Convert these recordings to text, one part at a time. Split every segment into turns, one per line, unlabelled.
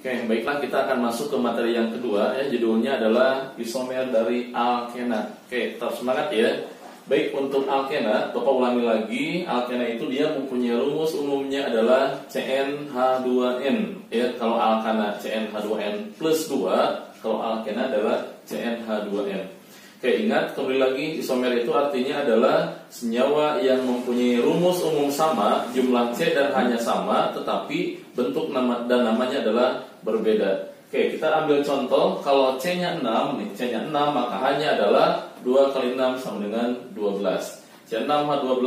Oke, baiklah kita akan masuk ke materi yang kedua ya, judulnya adalah isomer dari alkena. Oke, tetap semangat ya. Baik, untuk alkena, Bapak ulangi lagi, alkena itu dia mempunyai rumus umumnya adalah CnH2n ya. Kalau alkana CnH2n plus 2, kalau alkena adalah CnH2n. Oke, ingat kembali lagi, isomer itu artinya adalah senyawa yang mempunyai rumus umum sama, jumlah C dan hanya sama, tetapi bentuk nama dan namanya adalah berbeda. Oke, kita ambil contoh, kalau C-nya 6 nih, C-nya 6 maka hanya adalah 2 kali 6 sama dengan 12. C6H12,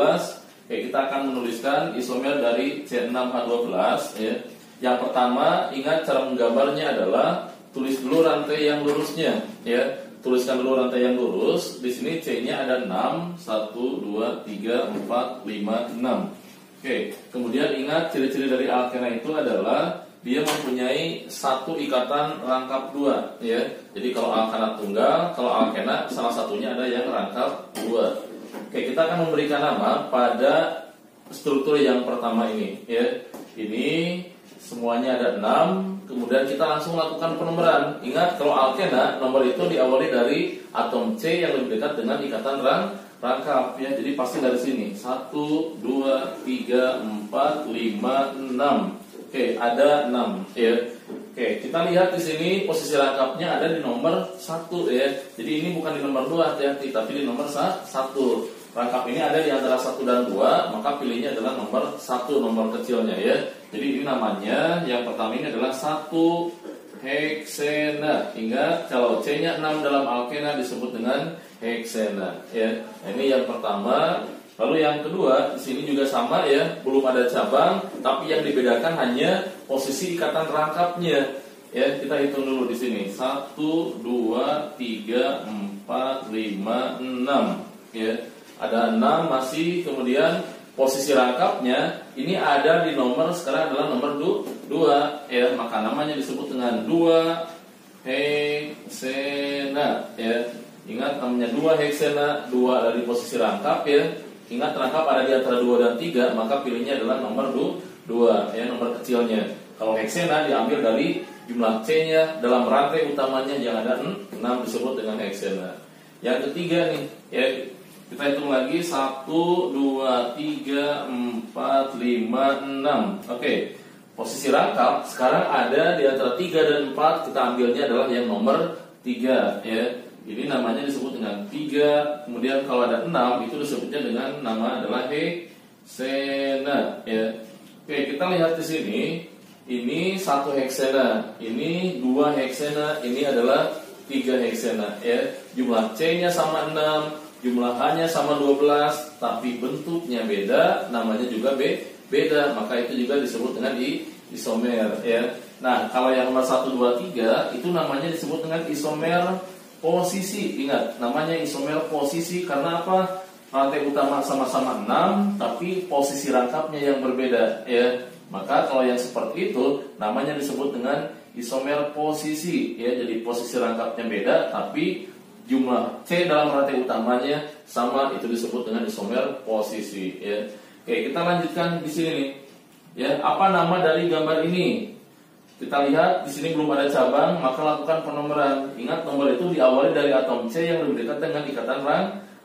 oke, kita akan menuliskan isomer dari C6H12 ya. Yang pertama, ingat cara menggambarnya adalah tulis dulu rantai yang lurusnya ya. Tuliskan dulu rantai yang lurus. Di sini C-nya ada 6, 1, 2, 3, 4, 5, 6. Oke, kemudian ingat ciri-ciri dari alkena itu adalah dia mempunyai satu ikatan rangkap dua ya. Jadi kalau alkena tunggal, kalau alkena salah satunya ada yang rangkap dua. Oke, kita akan memberikan nama pada struktur yang pertama ini ya. Ini semuanya ada 6. Kemudian kita langsung lakukan penomoran. Ingat kalau alkena nomor itu diawali dari atom C yang lebih dekat dengan ikatan rangkap ya. Jadi pasti dari sini 1, 2, 3, 4, 5, 6. Oke, ada 6 ya. Oke, kita lihat di sini posisi rangkapnya ada di nomor 1 ya. Jadi ini bukan di nomor 2 hati-hati, tapi di nomor 1. Rangkap ini ada di antara 1 dan 2, maka pilihnya adalah nomor 1, nomor kecilnya ya. Jadi ini namanya yang pertama ini adalah 1 heksena. Ingat kalau C-nya 6 dalam alkena disebut dengan heksena ya. Nah, ini yang pertama. Lalu yang kedua, di sini juga sama ya, belum ada cabang, tapi yang dibedakan hanya posisi ikatan rangkapnya. Ya, kita hitung dulu di sini. 1, 2, 3, 4, 5, 6. Ya, ada 6 masih, kemudian posisi rangkapnya ini ada di nomor sekarang adalah nomor 2 ya, maka namanya disebut dengan 2 heksena ya. Ingat namanya 2 heksena, 2 dari posisi rangkap ya. Ingat rangkap ada di antara 2 dan 3, maka pilihnya adalah nomor 2 ya, nomor kecilnya. Kalau heksena diambil dari jumlah C-nya dalam rantai utamanya yang ada 6 disebut dengan heksena. Yang ketiga nih ya, kita hitung lagi 1, 2, 3, 4, 5, 6. Oke, posisi rangkap sekarang ada di antara 3 dan 4, kita ambilnya adalah yang nomor 3 ya. Ini namanya disebut dengan 3. Kemudian kalau ada 6 itu disebutnya dengan nama adalah heksena ya. Oke, kita lihat di sini. Ini 1 heksena, ini 2 heksena, ini adalah 3 heksena ya. Jumlah C-nya sama 6, jumlah H-nya sama 12, tapi bentuknya beda, namanya juga beda, maka itu juga disebut dengan isomer ya. Nah, kalau yang nomor 1, 2, 3 itu namanya disebut dengan isomer posisi. Ingat, namanya isomer posisi karena apa? Rantai utama sama-sama 6, tapi posisi rangkapnya yang berbeda ya. Maka kalau yang seperti itu namanya disebut dengan isomer posisi ya. Jadi posisi rangkapnya beda, tapi jumlah C dalam rantai utamanya sama, itu disebut dengan isomer posisi ya. Oke, kita lanjutkan di sini nih. Ya, apa nama dari gambar ini? Kita lihat di sini belum ada cabang, maka lakukan penomoran. Ingat nomor itu diawali dari atom C yang lebih dekat dengan ikatan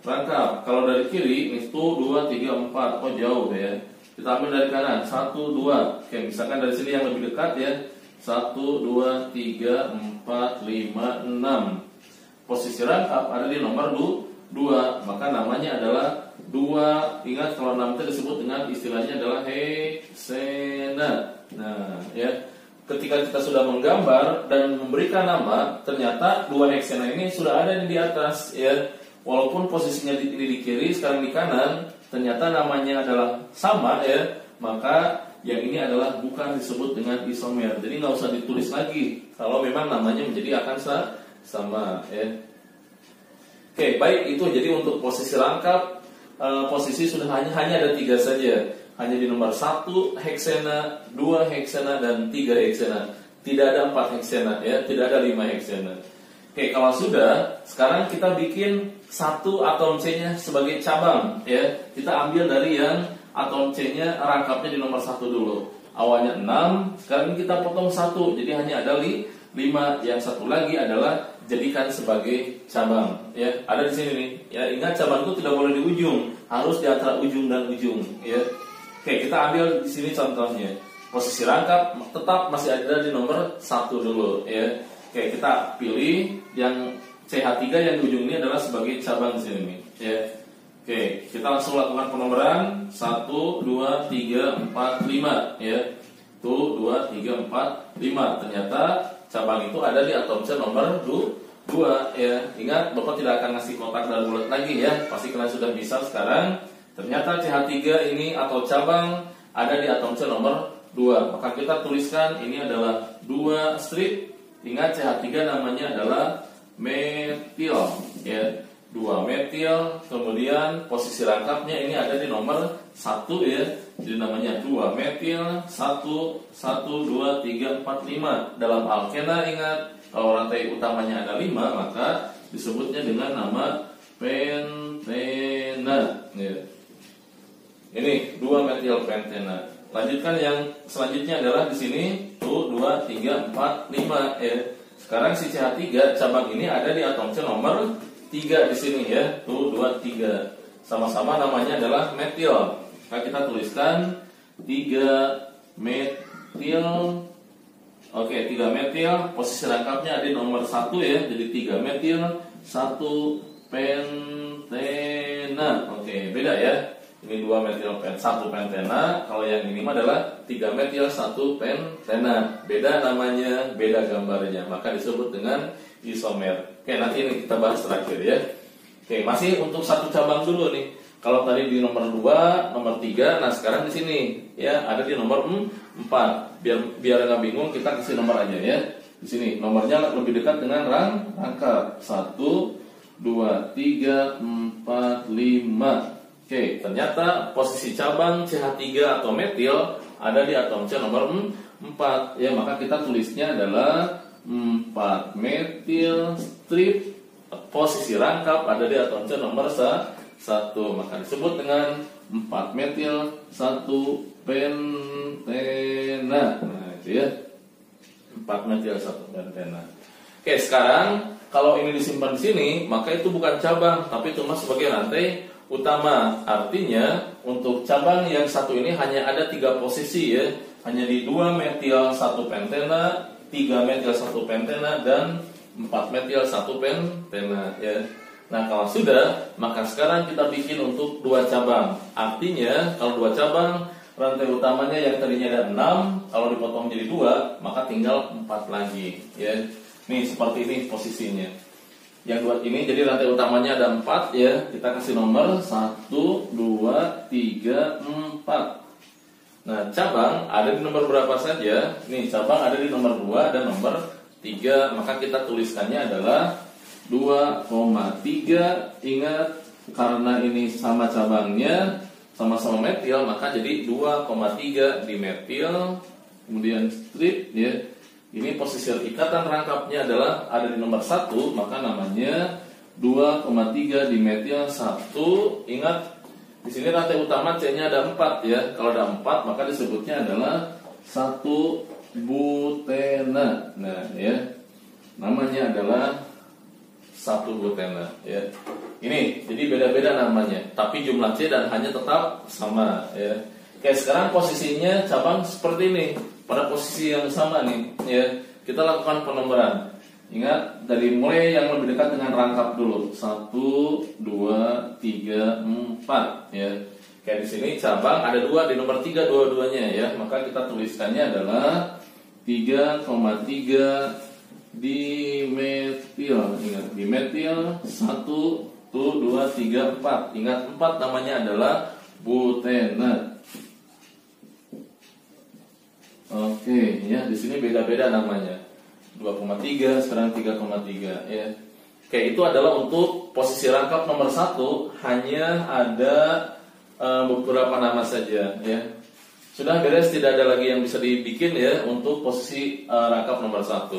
rangkap. Kalau dari kiri, itu 2, 3, 4. Oh jauh ya. Kita ambil dari kanan, 1, 2. Oke, misalkan dari sini yang lebih dekat ya. 1, 2, 3, 4, 5, 6. Posisi rangkap ada di nomor 2, maka namanya adalah 2. Ingat kalau 6 itu disebut dengan istilahnya adalah heksena. Nah ya, ketika kita sudah menggambar dan memberikan nama, ternyata 2 heksena ini sudah ada di atas ya. Walaupun posisinya ini di kiri, sekarang di kanan, ternyata namanya adalah sama ya. Maka yang ini adalah bukan disebut dengan isomer. Jadi nggak usah ditulis lagi kalau memang namanya menjadi akan sama ya. Oke, baik, itu jadi untuk posisi rangkap, posisi sudah hanya ada 3 saja. Hanya di nomor 1 heksena, 2 heksena, dan 3 heksena. Tidak ada 4 heksena ya, tidak ada 5 heksena. Oke, kalau sudah, sekarang kita bikin 1 atom C-nya sebagai cabang ya. Kita ambil dari yang atom C-nya rangkapnya di nomor 1 dulu. awalnya 6, sekarang ini kita potong 1, jadi hanya ada 5. Yang satu lagi adalah jadikan sebagai cabang, ya. Ada di sini nih. Ya, ingat cabang itu tidak boleh di ujung, harus di antara ujung dan ujung, ya. Oke, kita ambil di sini contohnya. Posisi rangkap tetap masih ada di nomor 1 dulu, ya. Oke, kita pilih yang CH3 yang di ujung ini adalah sebagai cabang di sini nih, ya. Oke, kita langsung lakukan penomoran 1, 2, 3, 4, 5, ya. 1, 2, 3, 4, 5. Ternyata cabang itu ada di atom C nomor 2, ya. Ingat, Bapak tidak akan ngasih kotak dan bulat lagi, ya. Pasti kalian sudah bisa sekarang. Ternyata CH3 ini atau cabang ada di atom C nomor 2. Maka kita tuliskan ini adalah 2 strip. Ingat, CH3 namanya adalah metil, ya. 2 metil. Kemudian posisi rangkapnya ini ada di nomor 1, ya. Jadi namanya 2 metil 1, 1, 2, 3, 4, 5. Dalam alkena ingat, kalau rantai utamanya ada 5, maka disebutnya dengan nama pentena, ya. Ini 2 metil pentena. Lanjutkan yang selanjutnya adalah di sini 1, 2, 3, 4, 5, ya. Sekarang si CH3 cabang ini ada di atom C nomor 3 di sini, ya. 1, 2, 3. Sama-sama namanya adalah metil. Maka kita tuliskan 3 metil. Oke, 3 metil. Posisi rangkapnya ada di nomor 1, ya. Jadi 3 metil 1 pentena. Oke, beda ya. Ini 2 metil 1 pentena. Kalau yang ini adalah 3 metil 1 pentena. Beda namanya, beda gambarnya. Maka disebut dengan isomer. Oke, nanti ini kita bahas terakhir, ya. Oke, masih untuk satu cabang dulu nih. Kalau tadi di nomor 2, nomor 3, nah sekarang di sini, ya, ada di nomor 4. Biar nggak bingung, kita kasih nomor aja, ya. Di sini nomornya lebih dekat dengan rangkap. 1, 2, 3, 4, 5. Oke, ternyata posisi cabang CH3 atau metil ada di atom C nomor 4. Ya, maka kita tulisnya adalah 4 metil strip. Posisi rangkap ada di atom C nomor 1. Maka disebut dengan 4 metil 1 pentena. Nah, itu ya. 4 metil 1 pentena. Oke, sekarang kalau ini disimpan di sini, maka itu bukan cabang, tapi cuma sebagai rantai utama. Artinya untuk cabang yang satu ini hanya ada 3 posisi, ya. Hanya di 2 metil 1 pentena, 3 metil 1 pentena, dan 4 metil 1 pentena, ya. Nah, kalau sudah, maka sekarang kita bikin untuk 2 cabang. Artinya kalau 2 cabang, rantai utamanya yang tadinya ada 6, kalau dipotong jadi 2, maka tinggal 4 lagi, ya. Nih seperti ini posisinya. Yang 2 ini jadi rantai utamanya ada 4, ya. Kita kasih nomor 1, 2, 3, 4. Nah, cabang ada di nomor berapa saja? Nih, cabang ada di nomor 2 dan nomor 3. Maka kita tuliskannya adalah 2,3. Ingat, karena ini sama cabangnya, sama-sama metil, maka jadi 2,3 di metil. Kemudian strip, ya. Ini posisi ikatan rangkapnya adalah ada di nomor 1, maka namanya 2,3 di metil 1. Ingat, di sini rantai utama C-nya ada 4, ya. Kalau ada 4, maka disebutnya adalah 1 butena. Nah, ya. Namanya adalah 1 butena, ya. Ini jadi beda-beda namanya, tapi jumlah C dan hanya tetap sama, ya. Oke, sekarang posisinya cabang seperti ini. Pada posisi yang sama nih, ya. Kita lakukan penomoran. Ingat, dari mulai yang lebih dekat dengan rangkap dulu. 1, 2, 3, 4, ya. Kayak di sini cabang ada 2 di nomor 3 dua-duanya, ya. Maka kita tuliskannya adalah 3,3 dimetil. Ingat, dimetil 1, 2, 3, 4. Ingat, 4 namanya adalah butena. Oke, ya, di sini beda-beda namanya. 2,3, sekarang 3,3, ya. Oke, itu adalah untuk posisi rangkap nomor 1, hanya ada beberapa nama saja, ya. Sudah beres, tidak ada lagi yang bisa dibikin, ya, untuk posisi rangkap nomor 1.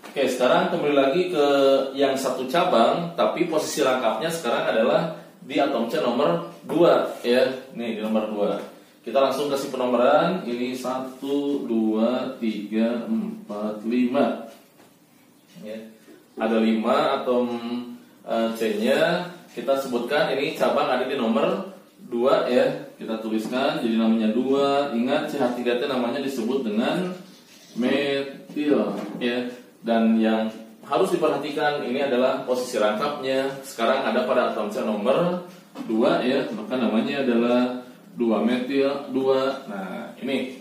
Oke, sekarang kembali lagi ke yang satu cabang, tapi posisi rangkapnya sekarang adalah di atom C nomor 2, ya. Nih, di nomor 2. Kita langsung kasih penomoran. Ini 1, 2, 3, 4, 5 ya. Ada 5 atom C-nya. Kita sebutkan ini cabang ada di nomor 2 ya. Kita tuliskan jadi namanya 2. Ingat CH3 namanya disebut dengan metil ya. Dan yang harus diperhatikan ini adalah posisi rangkapnya. Sekarang ada pada atom C nomor 2 ya, maka namanya adalah 2 metil 2. Nah, ini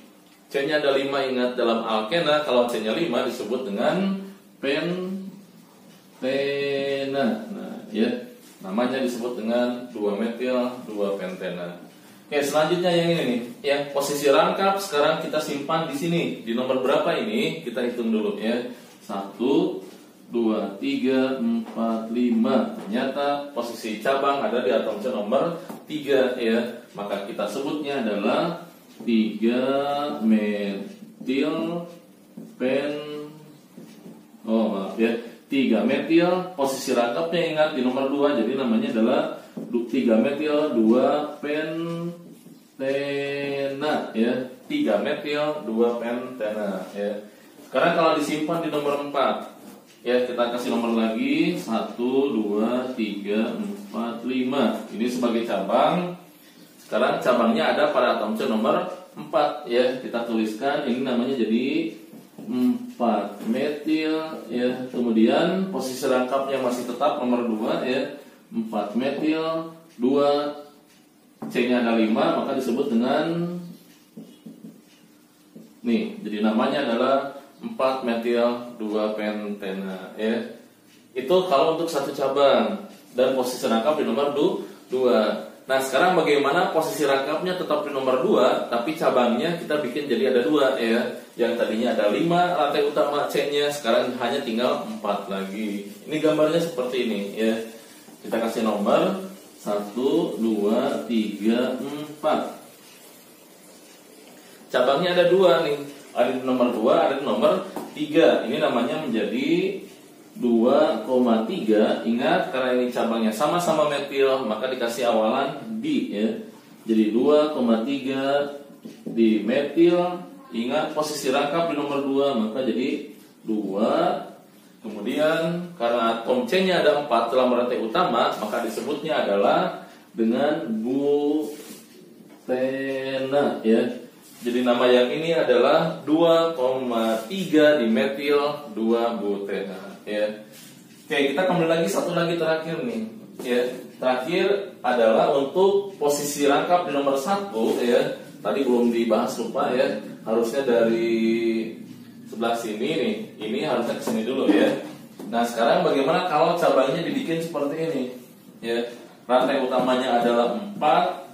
C-nya ada 5, ingat dalam alkena kalau C-nya 5 disebut dengan pentena. Nah, ya. Namanya disebut dengan 2 metil 2 pentena. Oke, selanjutnya yang ini nih, ya. Posisi rangkap sekarang kita simpan di sini. Di nomor berapa ini? Kita hitung dulu ya. 1 2, 3, 4, 5. Ternyata posisi cabang ada di atom C nomor 3 ya. Maka kita sebutnya adalah 3 metil maaf ya. 3 metil posisi rangkapnya ingat di nomor 2. Jadi namanya adalah 3 metil 2 pentena ya. 3 metil 2 pentena ya. Sekarang kalau disimpan di nomor 4 ya, kita kasih nomor lagi 1, 2, 3, 4, 5. Ini sebagai cabang. Sekarang cabangnya ada pada atom C nomor 4 ya. Kita tuliskan ini namanya jadi 4 metil ya. Kemudian posisi rangkapnya masih tetap nomor 2 ya. 4 metil 2. C-nya ada 5 maka disebut dengan nih. Jadi namanya adalah 4 metil 2 pentena ya. Itu kalau untuk satu cabang dan posisi rangkap di nomor 2. Nah, sekarang bagaimana posisi rangkapnya tetap di nomor 2 tapi cabangnya kita bikin jadi ada 2 ya. Yang tadinya ada 5 rantai utama C-nya sekarang hanya tinggal 4 lagi. Ini gambarnya seperti ini ya. Kita kasih nomor 1, 2, 3, 4. Cabangnya ada 2 nih. Ada di nomor 2, ada di nomor 3. Ini namanya menjadi 2,3. Ingat karena ini cabangnya sama-sama metil, maka dikasih awalan di ya. Jadi 2,3 di metil. Ingat posisi rangkap di nomor 2, maka jadi 2. Kemudian karena atom C-nya ada 4 dalam rantai utama, maka disebutnya adalah dengan butena ya. Jadi nama yang ini adalah 2,3 di metil 2 butena ya. Oke, kita kembali lagi satu lagi terakhir nih ya. Terakhir adalah untuk posisi rangkap di nomor 1 ya. Tadi belum dibahas lupa ya. Harusnya dari sebelah sini nih. Ini harusnya kesini dulu ya. Nah, sekarang bagaimana kalau cabangnya dibikin seperti ini ya. Rantai utamanya adalah 4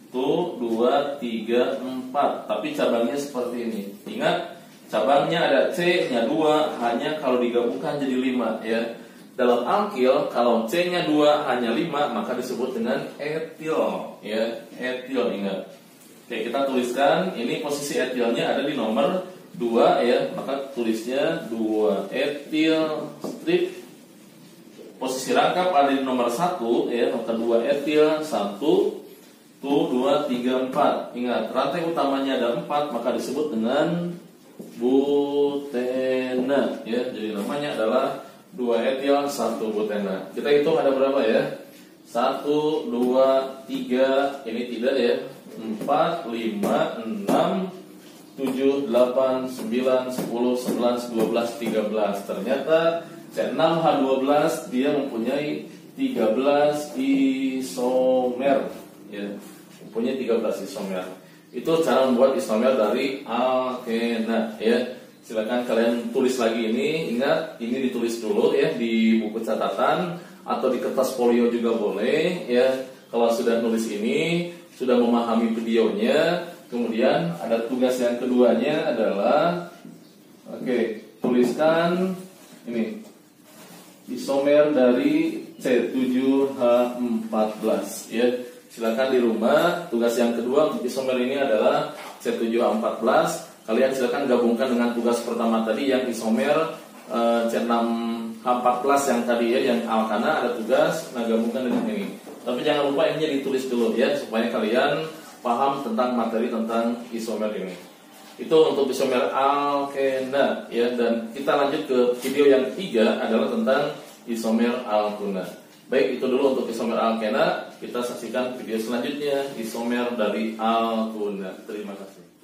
1, 2, 3, 4. Tapi cabangnya seperti ini. Ingat, cabangnya ada C-nya 2, hanya kalau digabungkan jadi 5 ya. Dalam alkil, kalau C-nya 2 hanya 5, maka disebut dengan etil ya. Etil, ingat. Oke, kita tuliskan ini posisi etilnya ada di nomor 2 ya. Maka tulisnya 2 etil strip. Posisi rangkap ada di nomor 1 ya. Maka 2 etil 1 2, 3, 4. Ingat, rantai utamanya ada 4, maka disebut dengan butena ya. Jadi namanya adalah 2 etil 1 butena. Kita hitung ada berapa ya? 1, 2, 3. Ini tidak ya. 4, 5, 6, 7, 8, 9, 10, 11, 12, 13. Ternyata C6H12 dia mempunyai 13 isomer ya, punya 13 isomer. Itu cara membuat isomer dari alkena ya. Silakan kalian tulis lagi ini. Ingat, ini ditulis dulu ya di buku catatan atau di kertas folio juga boleh ya. Kalau sudah nulis ini, sudah memahami videonya, kemudian ada tugas yang keduanya adalah tuliskan ini isomer dari C7H14 ya. Silakan di rumah, tugas yang kedua untuk isomer ini adalah C7H14. Kalian silakan gabungkan dengan tugas pertama tadi yang isomer C6H14 yang tadi ya, yang alkana ada tugas, nah gabungkan dengan ini. Tapi jangan lupa ini ditulis dulu ya, supaya kalian paham tentang materi tentang isomer ini. Itu untuk isomer alkena ya, dan kita lanjut ke video yang ketiga adalah tentang isomer alkena. Baik, itu dulu untuk isomer alkena. Kita saksikan video selanjutnya, isomer dari alkena. Terima kasih.